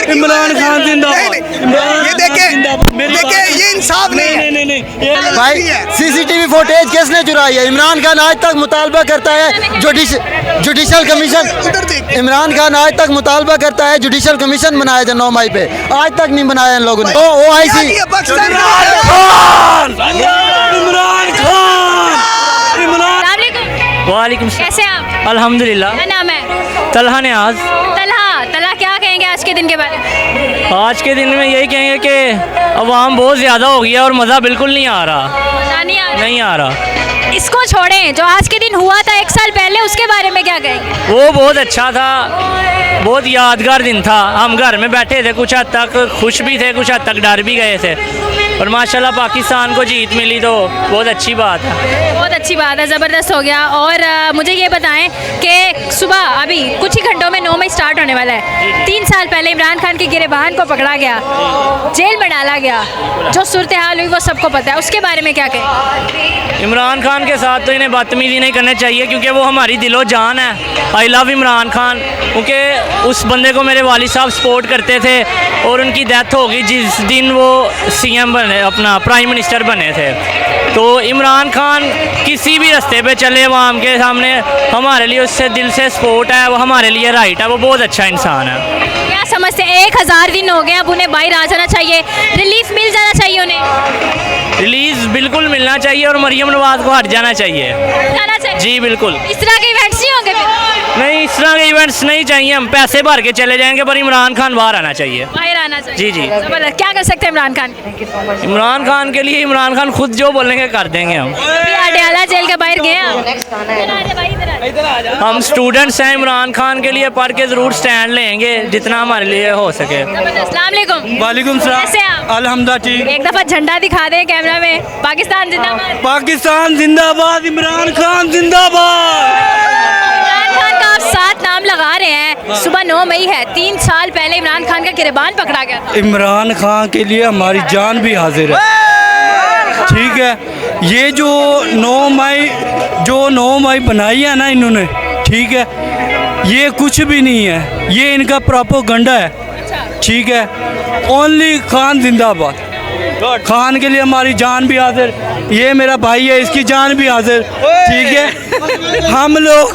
इमरान खान जिंदाबाद। ये देखिए ये इंसाफ नहीं है भाई। सीसीटीवी फुटेज किसने चुराई है? इमरान खान आज तक मुतालबा करता है जुडिशल कमीशन। इमरान खान आज तक मुतालबा करता है जुडिशल कमीशन बनाया जाए 9 मई पे, आज तक नहीं बनाया इन लोगों ने। OIC वालेकुम। कैसे आप? अल्हम्दुलिल्लाह। क्या नाम है? तलहा नियाज। तलहा क्या कहेंगे आज के दिन के बारे में? आज के दिन में यही कहेंगे कि अवाम बहुत ज़्यादा हो गई है और मज़ा बिल्कुल नहीं आ रहा। मजा नहीं आ रहा। नहीं आ रहा। इसको छोड़ें, जो आज के दिन हुआ था 1 साल पहले, उसके बारे में क्या कहेंगे? वो बहुत अच्छा था, बहुत यादगार दिन था। हम घर में बैठे थे, कुछ हद तक खुश भी थे, कुछ हद तक डर भी गए थे, और माशाल्लाह पाकिस्तान को जीत मिली तो बहुत अच्छी बात है। बहुत अच्छी बात है, ज़बरदस्त हो गया। और मुझे ये बताएं कि सुबह अभी कुछ ही घंटों में 9 मई स्टार्ट होने वाला है। 3 साल पहले इमरान खान के गिरबान को पकड़ा गया, जेल में डाला गया, जो सूरत हाल हुई वो सबको पता है, उसके बारे में क्या कहें? इमरान खान के साथ तो इन्हें बदतमीजी नहीं करनी चाहिए, क्योंकि वो हमारी दिलो जान है। आई लव इमरान खान, क्योंकि उस बंदे को मेरे वालिद साहब सपोर्ट करते थे और उनकी डेथ हो गई जिस दिन वो CM बने, अपना प्राइम मिनिस्टर बने थे। तो इमरान खान किसी भी रास्ते पे चले अवाम के सामने, हमारे लिए उससे दिल से सपोर्ट है, वो हमारे लिए राइट है, वो बहुत अच्छा इंसान है। क्या समझते हैं? 1000 दिन हो गए, अब उन्हें बाहर आ जाना चाहिए, रिलीफ मिल जाना चाहिए उन्हें? रिलीज बिल्कुल मिलना चाहिए और मरियम नवाज को हट जाना चाहिए। जी बिल्कुल। इस तरह के इवेंट्स नहीं होंगे फिर? नहीं, इस तरह के इवेंट्स नहीं चाहिए, हम पैसे भर के चले जाएंगे, पर इमरान खान बाहर आना चाहिए। बाहर आना चाहिए। जी जी। जबरदस्त। क्या कर सकते हैं इमरान खान के लिए? इमरान खान के लिए इमरान खान खुद जो बोलेंगे कर देंगे हम। अभी अडयाला जेल के बाहर गए हैं। हम स्टूडेंट्स हैं, इमरान खान के लिए पढ़ के ज़रूर स्टैंड लेंगे जितना हमारे लिए हो सके। अस्सलाम वालेकुम। वालेकुम सलाम। कैसे हैं आप? अल्हम्दुलिल्लाह ठीक। एक दफा झंडा दिखा दें कैमरा में। पाकिस्तान जिंदाबाद। पाकिस्तान जिंदाबाद, इमरान खान जिंदाबाद। इमरान खान का आप 7 नाम लगा रहे हैं। सुबह 9 मई है, 3 साल पहले इमरान खान का गिरबान पकड़ा गया था। इमरान खान के लिए हमारी जान भी हाजिर है, ठीक है। ये जो 9 मई बनाई है ना इन्होंने, ठीक है, ये कुछ भी नहीं है, ये इनका प्रोपेगेंडा है, ठीक है। ओनली खान जिंदाबाद। खान के लिए हमारी जान भी हाजिर, ये मेरा भाई है, इसकी जान भी हाजिर, ठीक है। हम लोग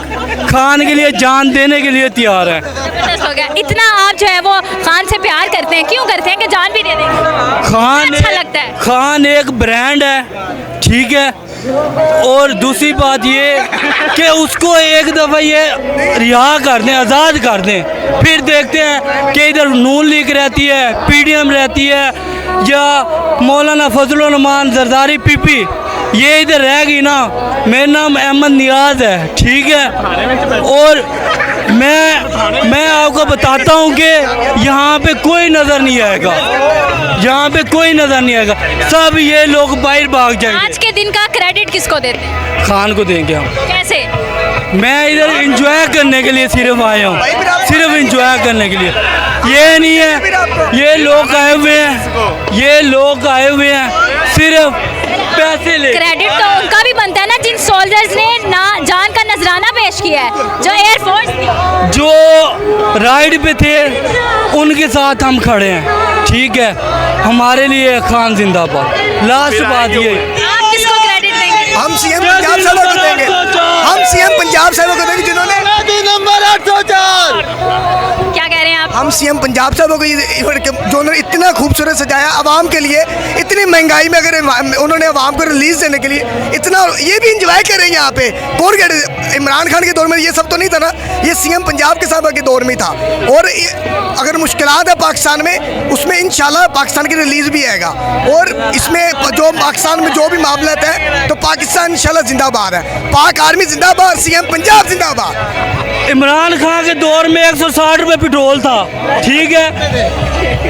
खान के लिए जान देने के लिए तैयार हैं। जबरदस्त हो गया। इतना आप जो है वो खान से प्यार करते हैं, क्यों करते हैं कि जान भी दे देंगे? खान अच्छा लगता है। खान एक ब्रांड है, ठीक है। और दूसरी बात ये कि उसको एक दफ़ा ये रिहा कर दें, आज़ाद कर दें, फिर देखते हैं कि इधर नून लीग रहती है, PDM रहती है, या मौलाना फजलुर रहमान जरदारी PP, ये इधर रह गई ना। मेरा नाम अहमद नियाज है, ठीक है। और मैं आपको बताता हूँ कि यहाँ पे कोई नज़र नहीं आएगा, यहाँ पे कोई नज़र नहीं आएगा, सब ये लोग बाहर भाग जाएंगे। आज के दिन का क्रेडिट किसको देते हैं? खान को देंगे हम। कैसे? मैं इधर एंजॉय करने के लिए सिर्फ आया हूँ, सिर्फ एंजॉय करने के लिए। ये नहीं है, ये लोग आए हुए हैं, ये लोग आए हुए हैं सिर्फ पैसे ले। क्रेडिट तो उनका भी बनता है ना, जिन सोल्जर्स ने ना जान का नजराना पेश किया है, जो एयरफोर्स थी, जो राइड पे थे, उनके साथ हम खड़े हैं, ठीक है। हमारे लिए खान जिंदाबाद। लास्ट बात ये, आप किसको क्रेडिट देंगे? हम CM पंजाब साहब को देंगे, हम CM पंजाब साहब को देंगे जिन्होंने नंबर 804। क्या कह रहे हैं आप? हम CM पंजाब साहब को जो उन्होंने इतना खूबसूरत सजाया आवाम के लिए, इतनी महंगाई में अगर उन्होंने आवाम को रिलीज देने के लिए इतना, ये भी इंजॉय कर रहे हैं यहाँ पे। कौन इमरान खान के दौर में ये सब तो नहीं था ना, ये CM पंजाब के साहब के दौर में था। और अगर मुश्किलात है पाकिस्तान में, उसमें इंशाल्लाह पाकिस्तान की रिलीज भी आएगा। और इसमें जो पाकिस्तान में जो भी मामलात है, तो पाकिस्तान इंशाल्लाह जिंदाबाद है, पाक आर्मी जिंदाबाद, CM पंजाब जिंदाबाद। इमरान खान के दौर में 160 रुपये पेट्रोल था, ठीक है,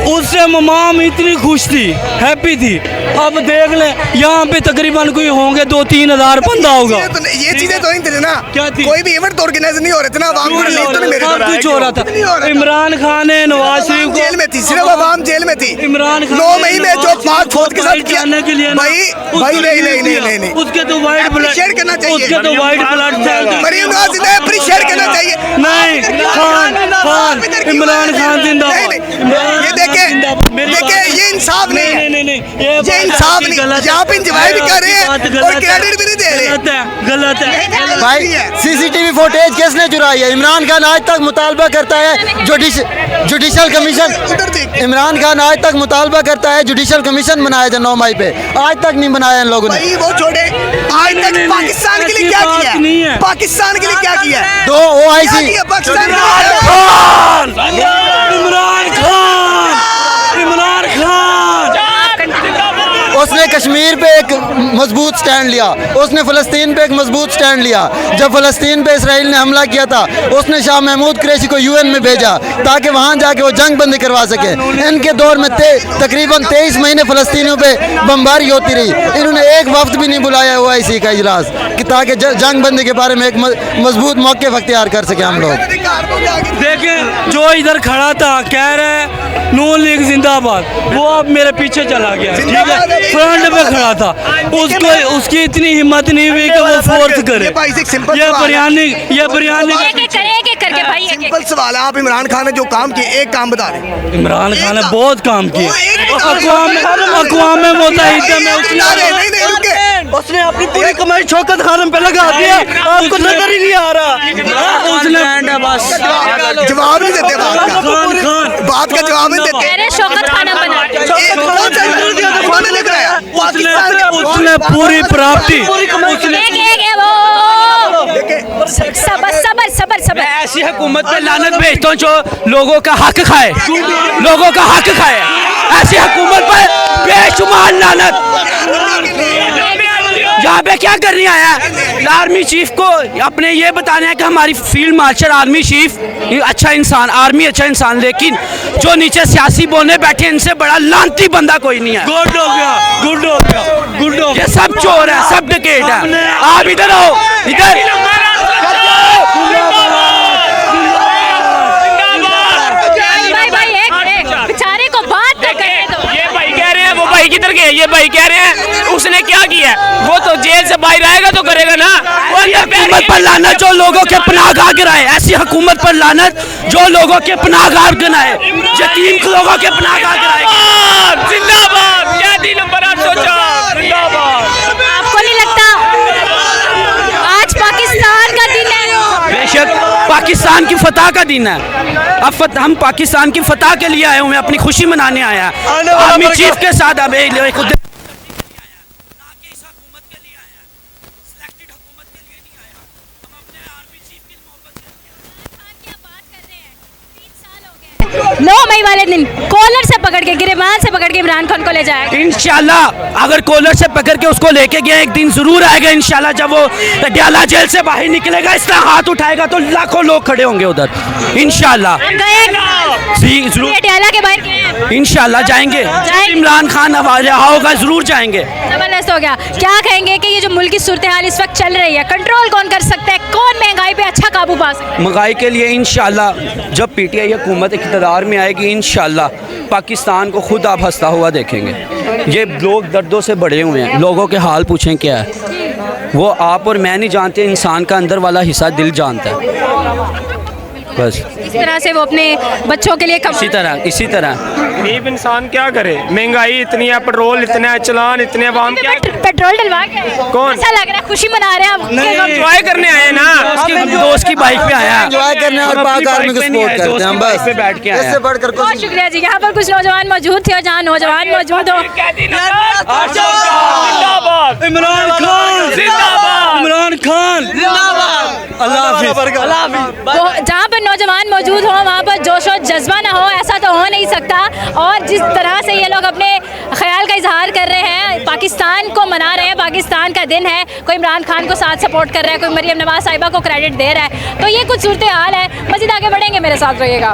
उससे ममाम इतनी खुश थी, हैप्पी थी। अब देख लें यहाँ पे तकरीबन कोई होंगे 2-3 हज़ार बंदा होगा। ये चीजें तो नहीं थी ना, क्या थी? कोई भी इवेंट ऑर्गेनाइज नहीं हो रहे थे ना, आवाम को रिलीज तो नहीं, मेरे सब कुछ हो रहा था। इमरान खान ने नवाज शरीफ को जेल में थी, सिर्फ आवाम जेल में में थी। इमरान खान 9 मई में जो मार फोड़ के साथ फाइट किया करने के लिए ना, भाई उसको भाई नहीं नहीं नहीं किया। नहीं नहीं उसके तो वाइट ब्लड शेयर करना चाहिए। उसके तो white blood cell Maryam Nawaz जिंदा है, अप्रिशिएट करना चाहिए। नहीं खान इमरान खान जिंदाबाद। ये देखे ये इंसाफ नहीं है, नहीं ये इंसाफ नहीं। यहाँ पे इंजॉय भी कर रहे हैं और क्रेडिट भी नहीं दे रहे। गलत है भाई सीसीटीवी फुटेज किसने चुराई है? इमरान खान आज तक मुतालबा करता है जुडिशल कमीशन। इमरान खान आज तक मुतालबा करता है जुडिशल कमीशन बनाया जाए 9 मई पे। आज तक नहीं बनाया इन लोगों ने। भाई वो छोड़े, आज तक पाकिस्तान के लिए क्या किया है? पाकिस्तान के लिए क्या किया है? 2 OIC पाकिस्तान इमरान खान उसने कश्मीर पे एक मजबूत स्टैंड लिया, उसने फ़लस्तीन पे एक मजबूत स्टैंड लिया। जब फ़लस्तीन पे इसराइल ने हमला किया था उसने शाह महमूद कुरैशी को UN में भेजा ताकि वहाँ जाके वो जंग बंदी करवा सके। इनके दौर में तकरीबन 23 महीने फ़लस्तीनियों पे बमबारी होती रही। इन्होंने एक वक्त भी नहीं बुलाया OIC का इजलास कि ताकि जंग बंदी के बारे में एक मजबूत मौक़िफ़ अख्तियार कर सके हम लोग। देखें जो इधर खड़ा था कह रहे हैं नून लीग जिंदाबाद, वो अब मेरे पीछे चला गया। ठीक है, फ्रंट पे खड़ा था, उसको उसकी इतनी हिम्मत नहीं हुई कि वो फोर्स करे। ये बिरयानी एक करके भाई सिंपल सवाल है, आप इमरान खान ने जो काम किए, एक काम बता रहे। इमरान खान ने बहुत काम किए। अक़वाम मुत्तहिदा में उसने अपनी पूरी कमाई शौकत खान पे लगा दिया, आपको नजर ही नहीं आ रहा। उसने जवाब नहीं देते बात का जवाब नहीं देते। शौकत खाना बना उसने पूरी प्राप्ति सबर ऐसी हुकूमत पे लानत भेजता हूँ जो लोगों का हक खाए, लोगों का हक खाए। ऐसी हुकूमत पर बेशुमार लानत। यहाँ पे क्या करने आया है? आर्मी चीफ को अपने ये बताना है कि हमारी फील्ड मार्शल आर्मी चीफ अच्छा इंसान, आर्मी अच्छा इंसान, लेकिन जो नीचे सियासी बोलने बैठे इनसे बड़ा लानती बंदा कोई नहीं है। गुड हो गया, गुड हो गया, गुड हो गया। ये सब चोर है, सब डकैत है। आप इधर आओ, इधर बेचारे को बात तो करने दो। ये भाई कह रहे हैं, वो भाई किधर गए? ये भाई कह रहे हैं उसने क्या किया? वो तो जेल से बाहर आएगा तो करेगा ना। हुकूमत पर लानत जो लोगों के पनाहगाह गिराए, ऐसी हुकूमत पर लानत जो लोगों के पनाहगाह गिराए, यतीम लोगों के पनाहगाह गिराए। जिंदाबाद कैदी नंबर 804 जिंदाबाद। आपको नहीं लगता आज पाकिस्तान का दिन है? बेशक पाकिस्तान की फतह का दिन है। अब हम पाकिस्तान की फतह के लिए आए हुए हैं, अपनी खुशी मनाने आया है। आर्मी चीफ के साथ अब $9 मई वाले दिन कॉलर से पकड़ के, गिरेबान से पकड़ के इमरान खान को ले जाएगा। इंशाल्लाह अगर कॉलर से पकड़ के उसको लेके गए, एक दिन जरूर आएगा इंशाल्लाह। जब वो डयाला जेल से बाहर निकलेगा, इस तरह हाथ उठाएगा तो लाखों लोग खड़े होंगे उधर इंशाल्लाह। जी जरूर डयाला के बाहर गए हैं? इंशाल्लाह जाएंगे। इमरान खान रहा होगा जरूर जाएंगे। जबरदस्त हो गया। क्या कहेंगे कि ये जो मुल्क की सूरत हाल इस वक्त चल रही है, कंट्रोल कौन कर सकता है? कौन महंगाई पे अच्छा काबू पा सकता है? महंगाई के लिए इंशाल्लाह जब PTI हुकूमत इक़्तिदार में आएगी इंशाल्लाह पाकिस्तान को खुद आप हंसता हुआ देखेंगे। ये लोग दर्दों से बड़े हुए हैं, लोगों के हाल पूछें क्या है। वो आप और मैं नहीं जानते, इंसान का अंदर वाला हिस्सा दिल जानता है। बस इस तरह से वो अपने बच्चों के लिए इसी तरह गरीब इंसान क्या करे? महंगाई इतनी है, पेट्रोल इतना है, चलान इतने, आवाम क्या पेट्रोल डलवा के कौन? ऐसा लग रहा है खुशी मना रहे हैं आप? एंजॉय करने आए हैं ना, दोस्त की बाइक पे आया, एंजॉय करने और पाक आर्मी को सपोर्ट करते हैं हम बस। पे बैठ के आया। इससे बढ़कर बहुत शुक्रिया जी। यहाँ पर कुछ नौजवान मौजूद थे और जहाँ नौजवान मौजूद हो, इमरान खान जिंदाबाद, इमरान खान जिंदाबाद। अल्लाह हाफिज़। जहाँ पर नौजवान मौजूद हो वहाँ पर जोश और जज्बा ना हो, ऐसा तो हो नहीं सकता। और जिस तरह से ये लोग अपने ख्याल का इजहार कर रहे हैं, पाकिस्तान को मना रहे हैं, पाकिस्तान का दिन है, कोई इमरान खान को साथ सपोर्ट कर रहा है, कोई मरीम नवाज साहिबा को क्रेडिट दे रहा है, तो ये कुछ सूरत हाल है। मज़ीद आगे बढ़ेंगे, मेरे साथ रहिएगा।